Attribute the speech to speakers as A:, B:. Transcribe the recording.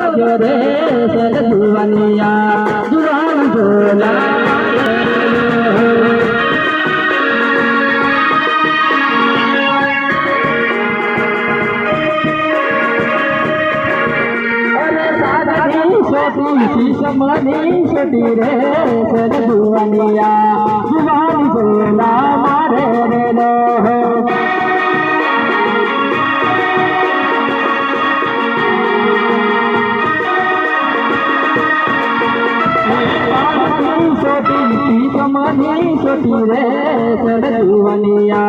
A: लाग्यो रे जुवानिया जुवान बोला समनी छोटी रे जुवानिया जुवान बोला मारे रे लो छोटी समनी छोटी रे जुवानिया